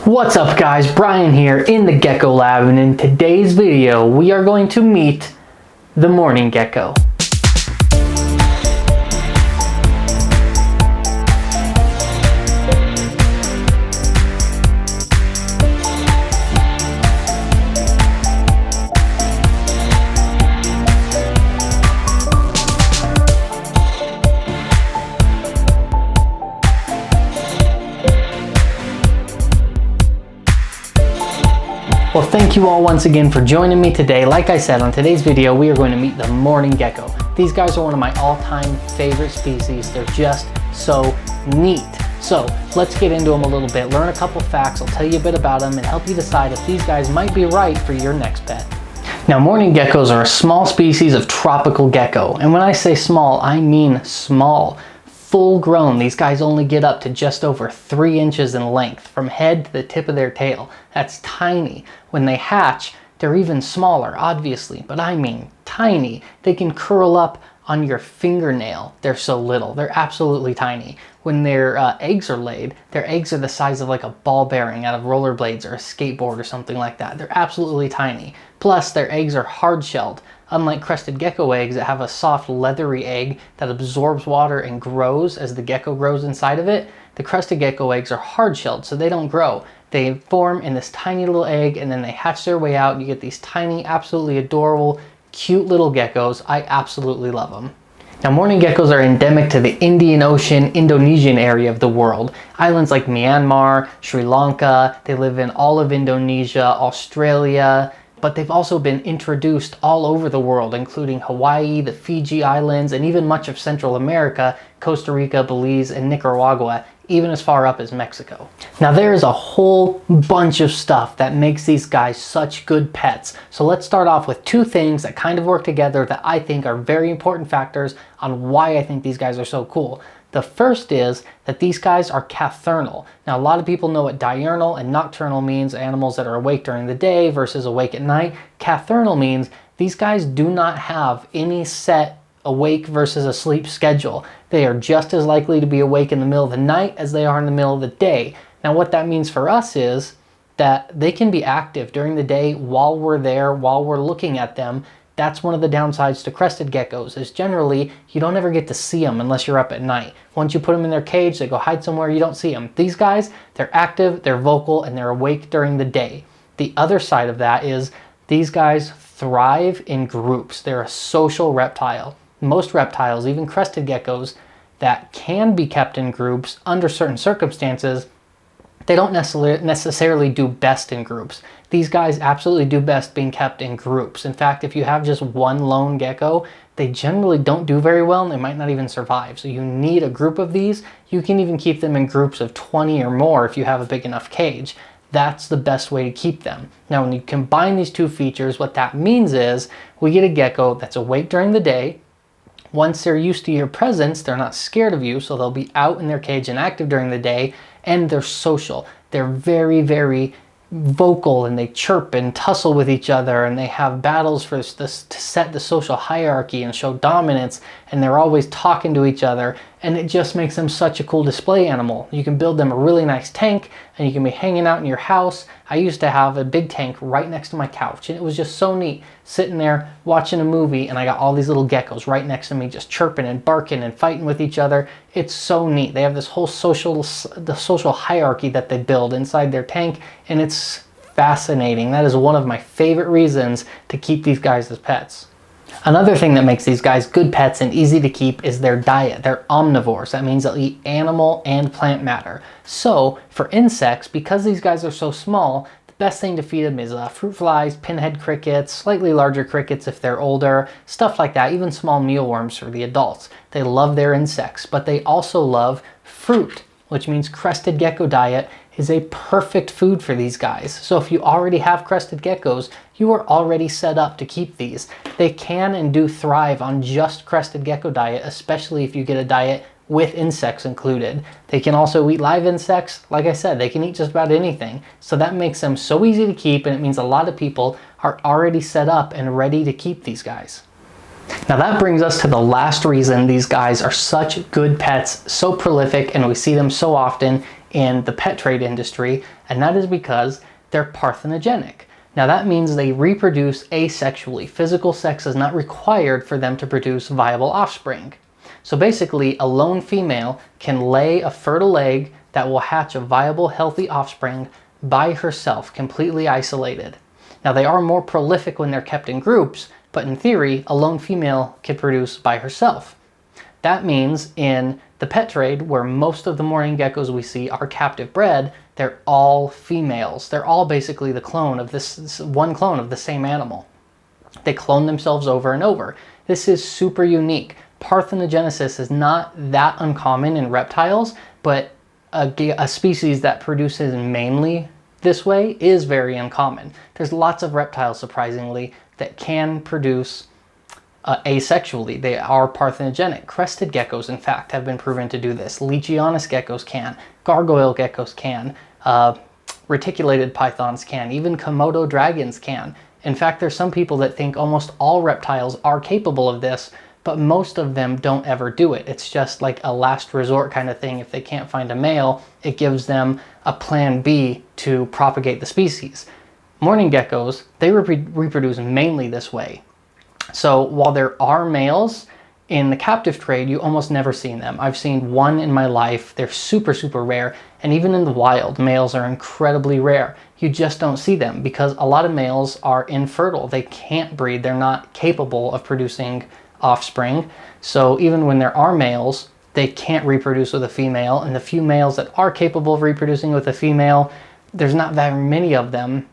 What's up guys, Brian here in the Gecko Lab, and in today's video we are going to meet the Mourning gecko. Well, thank you all once again for joining me today. Like I said, on today's video, we are going to meet the Mourning gecko. These guys are one of my all-time favorite species. They're just so neat. So let's get into them a little bit, learn a couple facts, I'll tell you a bit about them, and help you decide if these guys might be right for your next pet. Now, mourning geckos are a small species of tropical gecko. And when I say small, I mean small. Full grown, these guys only get up to just over 3 inches in length from head to the tip of their tail. That's tiny. When they hatch, they're even smaller, obviously, but I mean tiny. They can curl up on your fingernail. They're so little. They're absolutely tiny. When their eggs are laid, their eggs are the size of like a ball bearing out of rollerblades or a skateboard or something like that. They're absolutely tiny. Plus, their eggs are hard-shelled. Unlike crested gecko eggs that have a soft leathery egg that absorbs water and grows as the gecko grows inside of it, the crested gecko eggs are hard-shelled, so they don't grow. They form in this tiny little egg and then they hatch their way out and you get these tiny, absolutely adorable, cute little geckos. I absolutely love them. Now, mourning geckos are endemic to the Indian Ocean, Indonesian area of the world. Islands like Myanmar, Sri Lanka, they live in all of Indonesia, Australia, but they've also been introduced all over the world, including Hawaii, the Fiji Islands, and even much of Central America, Costa Rica, Belize, and Nicaragua, even as far up as Mexico. Now, there is a whole bunch of stuff that makes these guys such good pets. So let's start off with 2 things that kind of work together that I think are very important factors on why I think these guys are so cool. The first is that these guys are cathernal. Now, a lot of people know what diurnal and nocturnal means, animals that are awake during the day versus awake at night. Cathernal means these guys do not have any set awake versus asleep schedule. They are just as likely to be awake in the middle of the night as they are in the middle of the day. Now, what that means for us is that they can be active during the day while we're there, while we're looking at them. That's one of the downsides to crested geckos, is generally you don't ever get to see them unless you're up at night. Once you put them in their cage, they go hide somewhere, you don't see them. These guys, they're active, they're vocal, and they're awake during the day. The other side of that is these guys thrive in groups. They're a social reptile. Most reptiles, even crested geckos, that can be kept in groups under certain circumstances, they don't necessarily do best in groups. These guys absolutely do best being kept in groups. In fact, if you have just one lone gecko, they generally don't do very well and they might not even survive. So you need a group of these. You can even keep them in groups of 20 or more if you have a big enough cage. That's the best way to keep them. Now, when you combine these 2 features, what that means is we get a gecko that's awake during the day. Once they're used to your presence, they're not scared of you, so they'll be out in their cage and active during the day, and they're social. They're very, very vocal, and they chirp and tussle with each other, and they have battles for this to set the social hierarchy and show dominance, and they're always talking to each other, and it just makes them such a cool display animal. You can build them a really nice tank, and you can be hanging out in your house. I used to have a big tank right next to my couch, and it was just so neat sitting there watching a movie, and I got all these little geckos right next to me just chirping and barking and fighting with each other. It's so neat. They have this whole social hierarchy that they build inside their tank, and it's fascinating. That is one of my favorite reasons to keep these guys as pets. Another thing that makes these guys good pets and easy to keep is their diet. They're omnivores. That means they'll eat animal and plant matter. So for insects, because these guys are so small, the best thing to feed them is fruit flies, pinhead crickets, slightly larger crickets if they're older, stuff like that, even small mealworms for the adults. They love their insects, but they also love fruit, which means crested gecko diet is a perfect food for these guys. So if you already have crested geckos, you are already set up to keep these. They can and do thrive on just crested gecko diet, especially if you get a diet with insects included. They can also eat live insects. Like I said, they can eat just about anything. So that makes them so easy to keep, and it means a lot of people are already set up and ready to keep these guys. Now that brings us to the last reason these guys are such good pets, so prolific, and we see them so often, in the pet trade industry, and that is because they're parthenogenic. Now that means they reproduce asexually. Physical sex is not required for them to produce viable offspring. So basically, a lone female can lay a fertile egg that will hatch a viable, healthy offspring by herself, completely isolated. Now they are more prolific when they're kept in groups, but in theory, a lone female can produce by herself. That means in the pet trade, where most of the mourning geckos we see are captive bred, they're all females. They're all basically the clone of this one clone of the same animal. They clone themselves over and over. This is super unique. Parthenogenesis is not that uncommon in reptiles, but a species that produces mainly this way is very uncommon. There's lots of reptiles, surprisingly, that can produce asexually. They are parthenogenic. Crested geckos, in fact, have been proven to do this. Legionus geckos can. Gargoyle geckos can. Reticulated pythons can. Even Komodo dragons can. In fact, there's some people that think almost all reptiles are capable of this, but most of them don't ever do it. It's just like a last resort kind of thing. If they can't find a male, it gives them a plan B to propagate the species. Mourning geckos, they reproduce mainly this way. So while there are males, in the captive trade, you almost never see them. I've seen one in my life. They're super, super rare. And even in the wild, males are incredibly rare. You just don't see them because a lot of males are infertile. They can't breed. They're not capable of producing offspring. So even when there are males, they can't reproduce with a female. And the few males that are capable of reproducing with a female, there's not very many of them.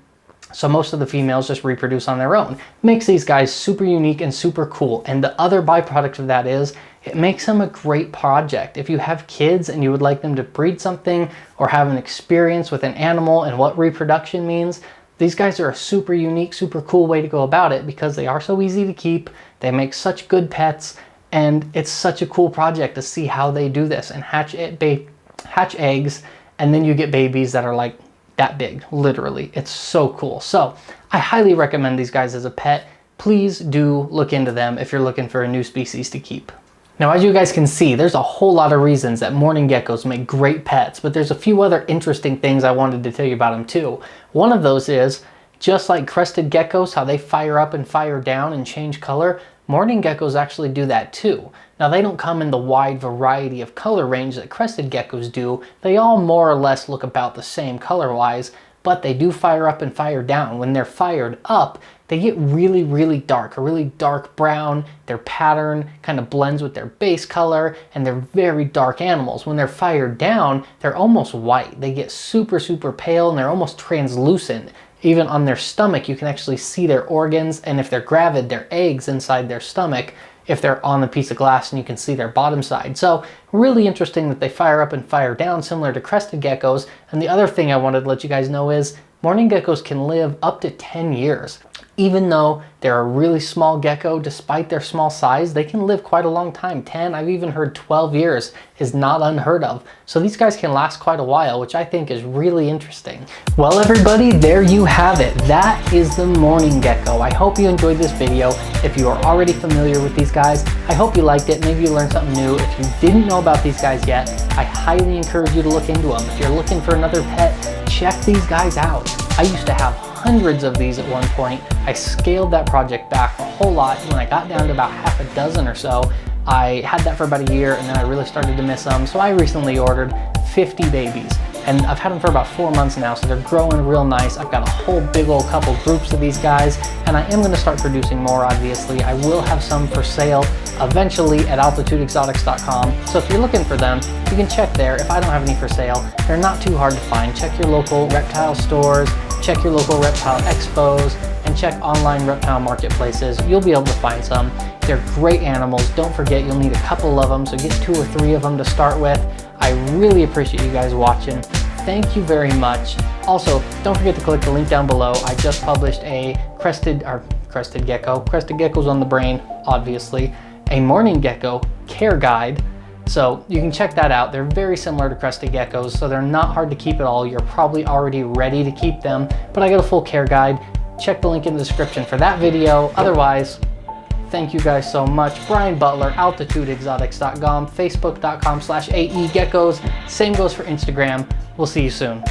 So most of the females just reproduce on their own. Makes these guys super unique and super cool. And the other byproduct of that is it makes them a great project. If you have kids and you would like them to breed something or have an experience with an animal and what reproduction means, these guys are a super unique, super cool way to go about it because they are so easy to keep. They make such good pets, and it's such a cool project to see how they do this and hatch eggs, and then you get babies that are like that big, literally. It's so cool. So I highly recommend these guys as a pet. Please do look into them if you're looking for a new species to keep. Now, as you guys can see, there's a whole lot of reasons that mourning geckos make great pets, but there's a few other interesting things I wanted to tell you about them too. One of those is, just like crested geckos, how they fire up and fire down and change color, mourning geckos actually do that too. Now, they don't come in the wide variety of color range that crested geckos do. They all more or less look about the same color-wise, but they do fire up and fire down. When they're fired up, they get really, really dark, a really dark brown. Their pattern kind of blends with their base color, and they're very dark animals. When they're fired down, they're almost white. They get super, super pale, and they're almost translucent. Even on their stomach, you can actually see their organs, and if they're gravid, their eggs inside their stomach, if they're on the piece of glass, and you can see their bottom side. So really interesting that they fire up and fire down, similar to crested geckos. And the other thing I wanted to let you guys know is mourning geckos can live up to 10 years. Even though they're a really small gecko, despite their small size, they can live quite a long time. 10, I've even heard 12 years is not unheard of. So these guys can last quite a while, which I think is really interesting. Well, everybody, there you have it. That is the mourning gecko. I hope you enjoyed this video. If you are already familiar with these guys, I hope you liked it. Maybe you learned something new. If you didn't know about these guys yet, I highly encourage you to look into them. If you're looking for another pet, check these guys out. I used to have hundreds of these at one point. I scaled that project back a whole lot. When I got down to about half a dozen or so, I had that for about a year, and then I really started to miss them. So I recently ordered 50 babies, and I've had them for about 4 months now, so they're growing real nice. I've got a whole big old couple groups of these guys, and I am going to start producing more, obviously. I will have some for sale eventually at altitudeexotics.com. So if you're looking for them, you can check there. If I don't have any for sale, they're not too hard to find. Check your local reptile stores, check your local reptile expos, and check online reptile marketplaces. You'll be able to find some. They're great animals. Don't forget, you'll need a couple of them, so get 2 or 3 of them to start with. I really appreciate you guys watching. Thank you very much. Also, don't forget to click the link down below. I just published a crested gecko's on the brain, obviously, a mourning gecko care guide. So you can check that out. They're very similar to crested geckos, so they're not hard to keep at all. You're probably already ready to keep them, but I got a full care guide. Check the link in the description for that video. Otherwise, Thank you guys so much. Brian Butler, altitudeexotics.com, facebook.com/AEGeckos. Same goes for Instagram. We'll see you soon.